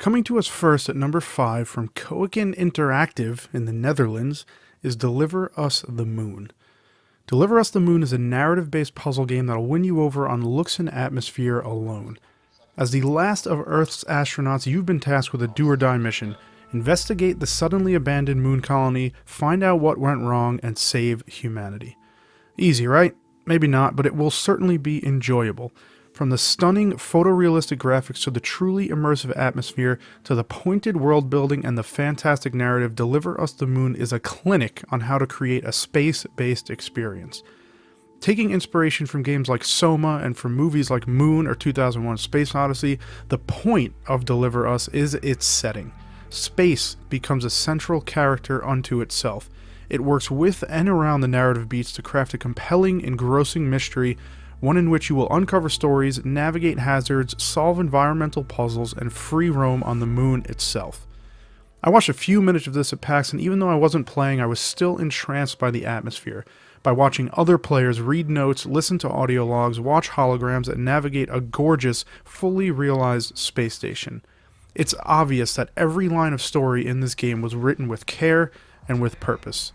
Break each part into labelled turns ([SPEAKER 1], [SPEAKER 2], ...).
[SPEAKER 1] Coming to us first at number 5 from Koeken Interactive in the Netherlands is Deliver Us the Moon. Deliver Us the Moon is a narrative-based puzzle game that'll win you over on looks and atmosphere alone. As the last of Earth's astronauts, you've been tasked with a do-or-die mission. Investigate the suddenly abandoned moon colony, find out what went wrong, and save humanity. Easy, right? Maybe not, but it will certainly be enjoyable. From the stunning photorealistic graphics to the truly immersive atmosphere to the pointed world building and the fantastic narrative, Deliver Us the Moon is a clinic on how to create a space-based experience. Taking inspiration from games like Soma and from movies like Moon or 2001: Space Odyssey, the point of Deliver Us is its setting. Space becomes a central character unto itself. It works with and around the narrative beats to craft a compelling, engrossing mystery, one in which you will uncover stories, navigate hazards, solve environmental puzzles, and free roam on the moon itself. I watched a few minutes of this at PAX, and even though I wasn't playing, I was still entranced by the atmosphere, by watching other players read notes, listen to audio logs, watch holograms, and navigate a gorgeous, fully realized space station. It's obvious that every line of story in this game was written with care and with purpose.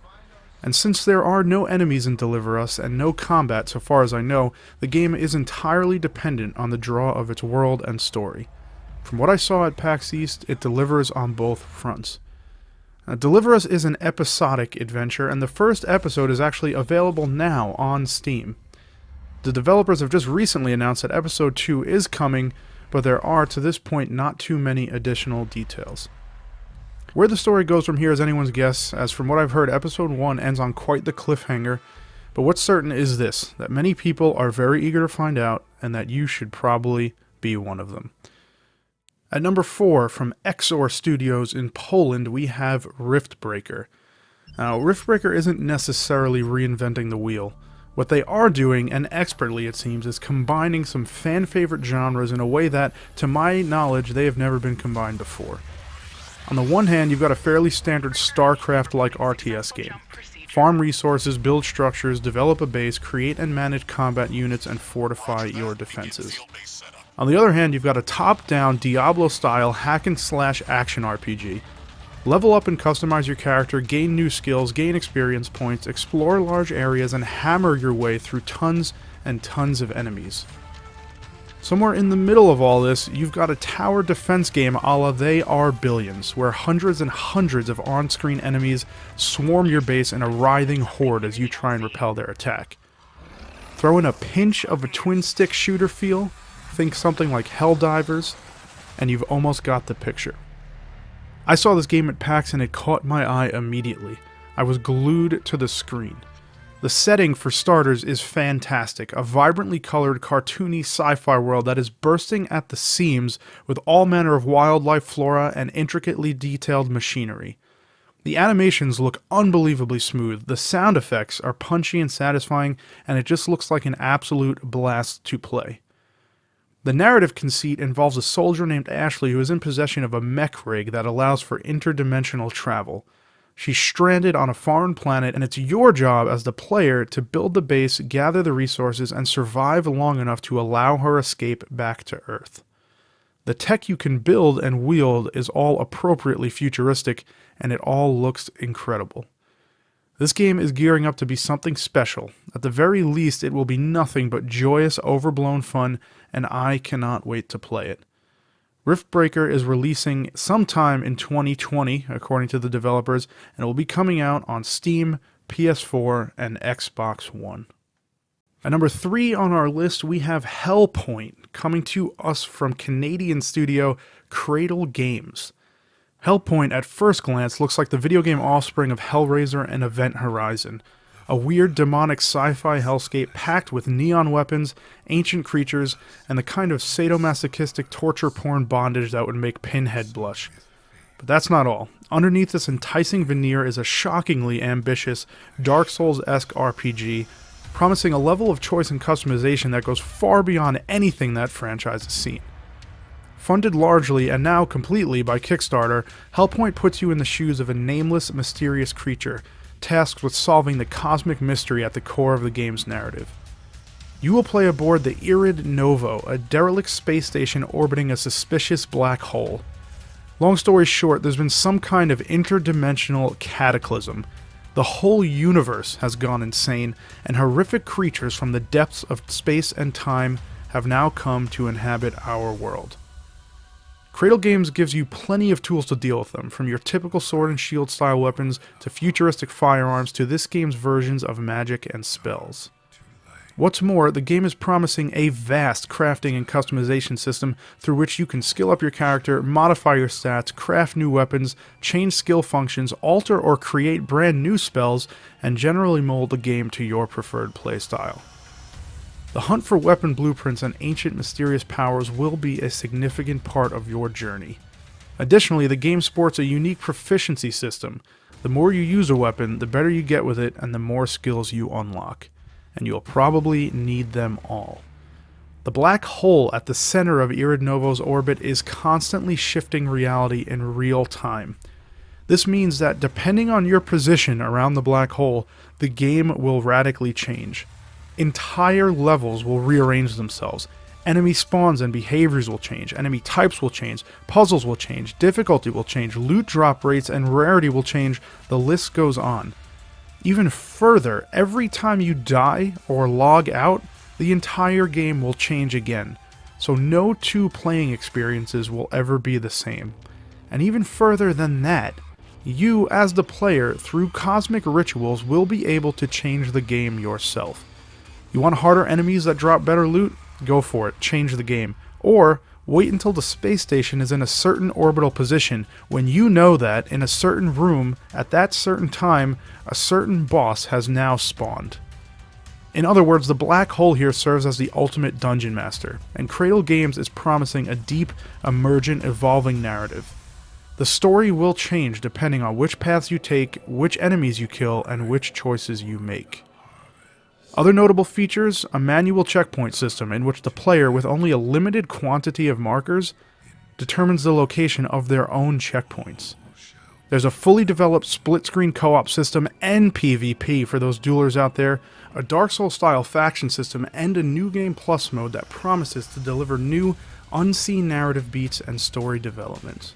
[SPEAKER 1] And since there are no enemies in Deliver Us and no combat so far as I know, the game is entirely dependent on the draw of its world and story. From what I saw at PAX East, it delivers on both fronts. Deliver Us is an episodic adventure, and the first episode is actually available now on Steam. The developers have just recently announced that episode 2 is coming, but there are to this point not too many additional details. Where the story goes from here is anyone's guess, as from what I've heard, episode 1 ends on quite the cliffhanger, but what's certain is this, that many people are very eager to find out, and that you should probably be one of them. At number 4, from Exor Studios in Poland, we have Riftbreaker. Now, Riftbreaker isn't necessarily reinventing the wheel. What they are doing, and expertly it seems, is combining some fan-favorite genres in a way that, to my knowledge, they have never been combined before. On the one hand, you've got a fairly standard StarCraft-like RTS game. Farm resources, build structures, develop a base, create and manage combat units, and fortify your defenses. On the other hand, you've got a top-down, Diablo-style hack-and-slash action RPG. Level up and customize your character, gain new skills, gain experience points, explore large areas, and hammer your way through tons and tons of enemies. Somewhere in the middle of all this, you've got a tower defense game a la They Are Billions, where hundreds and hundreds of on-screen enemies swarm your base in a writhing horde as you try and repel their attack. Throw in a pinch of a twin-stick shooter feel, think something like Helldivers, and you've almost got the picture. I saw this game at PAX and it caught my eye immediately. I was glued to the screen. The setting, for starters, is fantastic, a vibrantly colored, cartoony sci-fi world that is bursting at the seams with all manner of wildlife, flora, and intricately detailed machinery. The animations look unbelievably smooth, the sound effects are punchy and satisfying, and it just looks like an absolute blast to play. The narrative conceit involves a soldier named Ashley who is in possession of a mech rig that allows for interdimensional travel. She's stranded on a foreign planet, and it's your job as the player to build the base, gather the resources, and survive long enough to allow her escape back to Earth. The tech you can build and wield is all appropriately futuristic, and it all looks incredible. This game is gearing up to be something special. At the very least, it will be nothing but joyous, overblown fun, and I cannot wait to play it. Riftbreaker is releasing sometime in 2020, according to the developers, and it will be coming out on Steam, PS4, and Xbox One. At number 3 on our list, we have Hellpoint, coming to us from Canadian studio Cradle Games. Hellpoint, at first glance, looks like the video game offspring of Hellraiser and Event Horizon. A weird demonic sci-fi hellscape packed with neon weapons, ancient creatures, and the kind of sadomasochistic torture porn bondage that would make Pinhead blush. But that's not all. Underneath this enticing veneer is a shockingly ambitious, Dark Souls-esque RPG, promising a level of choice and customization that goes far beyond anything that franchise has seen. Funded largely, and now completely, by Kickstarter, Hellpoint puts you in the shoes of a nameless, mysterious creature, tasked with solving the cosmic mystery at the core of the game's narrative. You will play aboard the Irid Novo, a derelict space station orbiting a suspicious black hole. Long story short, there's been some kind of interdimensional cataclysm. The whole universe has gone insane, and horrific creatures from the depths of space and time have now come to inhabit our world. Cradle Games gives you plenty of tools to deal with them, from your typical sword and shield style weapons to futuristic firearms to this game's versions of magic and spells. What's more, the game is promising a vast crafting and customization system through which you can skill up your character, modify your stats, craft new weapons, change skill functions, alter or create brand new spells, and generally mold the game to your preferred playstyle. The hunt for weapon blueprints and ancient mysterious powers will be a significant part of your journey. Additionally, the game sports a unique proficiency system. The more you use a weapon, the better you get with it and the more skills you unlock. And you'll probably need them all. The black hole at the center of Irid Novo's orbit is constantly shifting reality in real time. This means that depending on your position around the black hole, the game will radically change. Entire levels will rearrange themselves. Enemy spawns and behaviors will change, enemy types will change, puzzles will change, difficulty will change, loot drop rates and rarity will change, the list goes on. Even further, every time you die or log out, the entire game will change again, so no two playing experiences will ever be the same. And even further than that, you as the player, through cosmic rituals, will be able to change the game yourself. You want harder enemies that drop better loot? Go for it, change the game. Or wait until the space station is in a certain orbital position when you know that, in a certain room, at that certain time, a certain boss has now spawned. In other words, the black hole here serves as the ultimate dungeon master, and Cradle Games is promising a deep, emergent, evolving narrative. The story will change depending on which paths you take, which enemies you kill, and which choices you make. Other notable features, a manual checkpoint system in which the player, with only a limited quantity of markers, determines the location of their own checkpoints. There's a fully developed split-screen co-op system and PvP for those duelers out there, a Dark Souls-style faction system, and a New Game Plus mode that promises to deliver new, unseen narrative beats and story developments.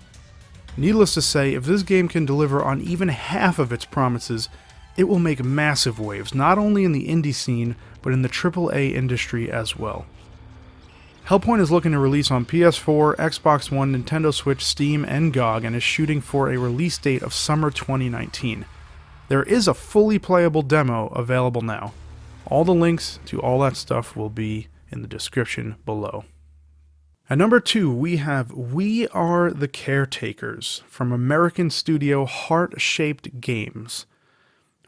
[SPEAKER 1] Needless to say, if this game can deliver on even half of its promises, it will make massive waves, not only in the indie scene, but in the AAA industry as well. Hellpoint is looking to release on PS4, Xbox One, Nintendo Switch, Steam, and GOG, and is shooting for a release date of summer 2019. There is a fully playable demo available now. All the links to all that stuff will be in the description below. At number 2, we have We Are The Caretakers from American studio Heart-Shaped Games.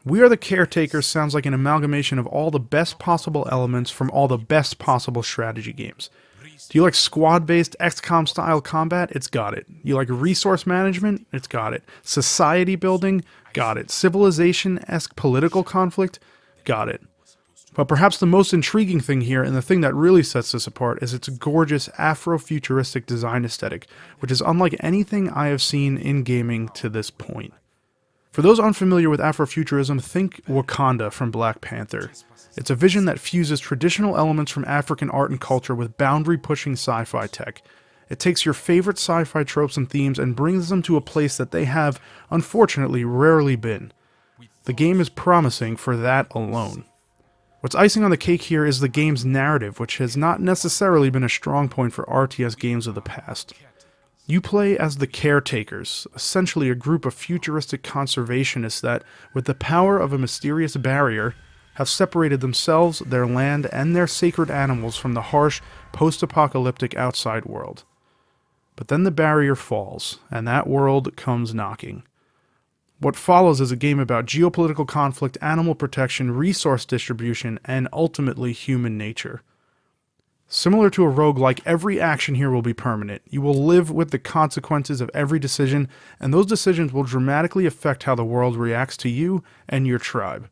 [SPEAKER 1] We Are The Caretakers sounds like an amalgamation of all the best possible elements from all the best possible strategy games. Do you like squad-based XCOM style combat? It's got it. You like resource management? It's got it. Society building? Got it. Civilization-esque political conflict? Got it. But perhaps the most intriguing thing here, and the thing that really sets this apart, is its gorgeous Afro-futuristic design aesthetic, which is unlike anything I have seen in gaming to this point. For those unfamiliar with Afrofuturism, think Wakanda from Black Panther. It's a vision that fuses traditional elements from African art and culture with boundary-pushing sci-fi tech. It takes your favorite sci-fi tropes and themes and brings them to a place that they have, unfortunately, rarely been. The game is promising for that alone. What's icing on the cake here is the game's narrative, which has not necessarily been a strong point for RTS games of the past. You play as the Caretakers, essentially a group of futuristic conservationists that, with the power of a mysterious barrier, have separated themselves, their land, and their sacred animals from the harsh, post-apocalyptic outside world. But then the barrier falls, and that world comes knocking. What follows is a game about geopolitical conflict, animal protection, resource distribution, and ultimately human nature. Similar to a roguelike, every action here will be permanent. You will live with the consequences of every decision, and those decisions will dramatically affect how the world reacts to you and your tribe.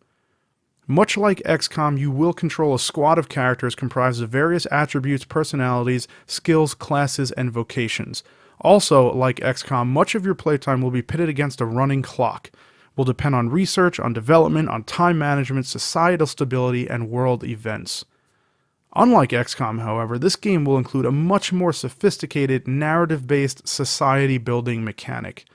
[SPEAKER 1] Much like XCOM, you will control a squad of characters comprised of various attributes, personalities, skills, classes, and vocations. Also, like XCOM, much of your playtime will be pitted against a running clock. Will depend on research, on development, on time management, societal stability, and world events. Unlike XCOM, however, this game will include a much more sophisticated, narrative-based society-building mechanic.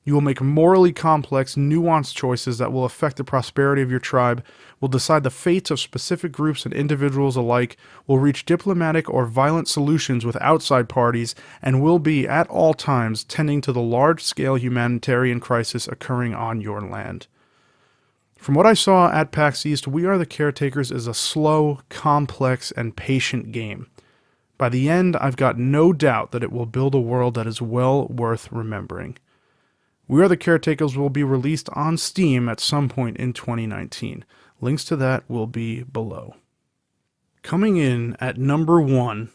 [SPEAKER 1] You will make morally complex, nuanced choices that will affect the prosperity of your tribe, will decide the fates of specific groups and individuals alike, will reach diplomatic or violent solutions with outside parties, and will be, at all times, tending to the large-scale humanitarian crisis occurring on your land. From what I saw at PAX East, We Are The Caretakers is a slow, complex, and patient game. By the end, I've got no doubt that it will build a world that is well worth remembering. We Are The Caretakers will be released on Steam at some point in 2019. Links to that will be below. Coming in at number 1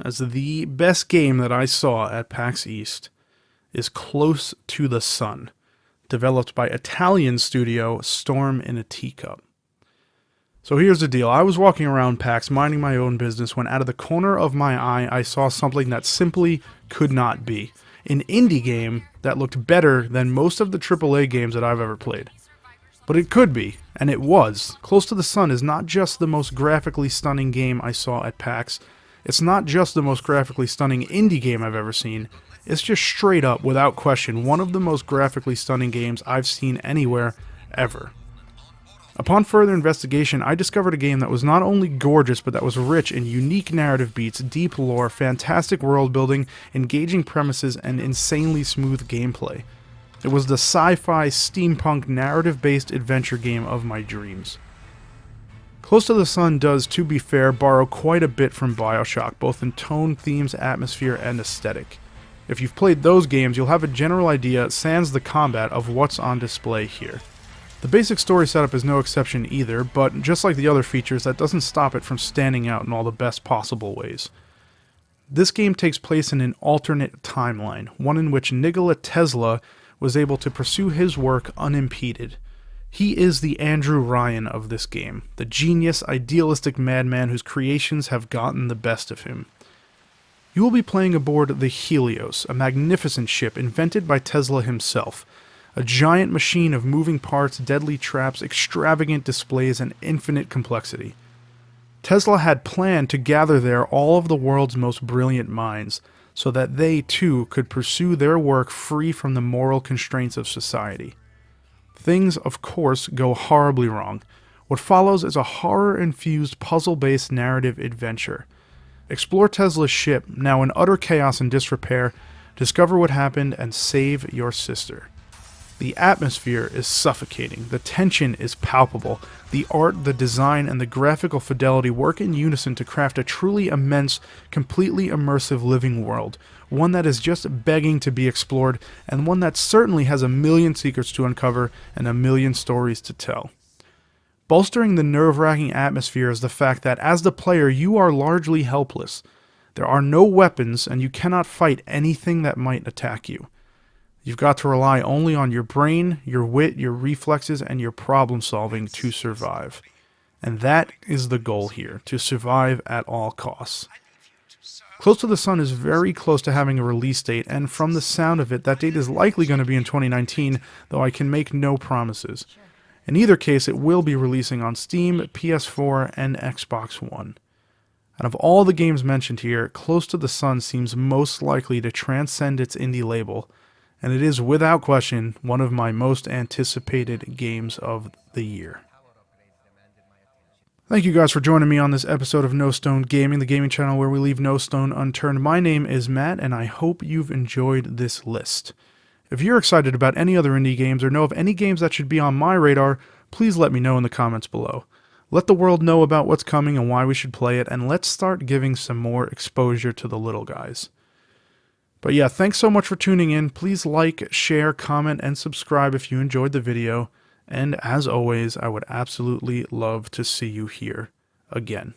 [SPEAKER 1] as the best game that I saw at PAX East is Close to the Sun, developed by Italian studio Storm in a Teacup. So here's the deal. I was walking around PAX minding my own business when out of the corner of my eye I saw something that simply could not be. An indie game that looked better than most of the AAA games that I've ever played. But it could be, and it was. Close to the Sun is not just the most graphically stunning game I saw at PAX. It's not just the most graphically stunning indie game I've ever seen. It's just straight up, without question, one of the most graphically stunning games I've seen anywhere, ever. Upon further investigation, I discovered a game that was not only gorgeous, but that was rich in unique narrative beats, deep lore, fantastic world building, engaging premises, and insanely smooth gameplay. It was the sci-fi, steampunk, narrative-based adventure game of my dreams. Close to the Sun does, to be fair, borrow quite a bit from BioShock, both in tone, themes, atmosphere, and aesthetic. If you've played those games, you'll have a general idea, sans the combat, of what's on display here. The basic story setup is no exception either, but just like the other features, that doesn't stop it from standing out in all the best possible ways. This game takes place in an alternate timeline, one in which Nikola Tesla was able to pursue his work unimpeded. He is the Andrew Ryan of this game, the genius, idealistic madman whose creations have gotten the best of him. You will be playing aboard the Helios, a magnificent ship invented by Tesla himself, a giant machine of moving parts, deadly traps, extravagant displays, and infinite complexity. Tesla had planned to gather there all of the world's most brilliant minds, so that they too could pursue their work free from the moral constraints of society. Things, of course, go horribly wrong. What follows is a horror-infused, puzzle-based narrative adventure. Explore Tesla's ship, now in utter chaos and disrepair, discover what happened, and save your sister. The atmosphere is suffocating, the tension is palpable, the art, the design, and the graphical fidelity work in unison to craft a truly immense, completely immersive living world, one that is just begging to be explored, and one that certainly has a million secrets to uncover and a million stories to tell. Bolstering the nerve-wracking atmosphere is the fact that as the player you are largely helpless. There are no weapons, and you cannot fight anything that might attack you. You've got to rely only on your brain, your wit, your reflexes, and your problem solving to survive. And that is the goal here, to survive at all costs. Close to the Sun is very close to having a release date, and from the sound of it, that date is likely going to be in 2019, though I can make no promises. In either case, it will be releasing on Steam, PS4, and Xbox One. Out of all the games mentioned here, Close to the Sun seems most likely to transcend its indie label, and it is without question one of my most anticipated games of the year. Thank you guys for joining me on this episode of No Stone Gaming, the gaming channel where we leave no stone unturned. My name is Matt, and I hope you've enjoyed this list. If you're excited about any other indie games or know of any games that should be on my radar, please let me know in the comments below. Let the world know about what's coming and why we should play it, and let's start giving some more exposure to the little guys. But yeah, thanks so much for tuning in. Please like, share, comment, and subscribe if you enjoyed the video. And as always, I would absolutely love to see you here again.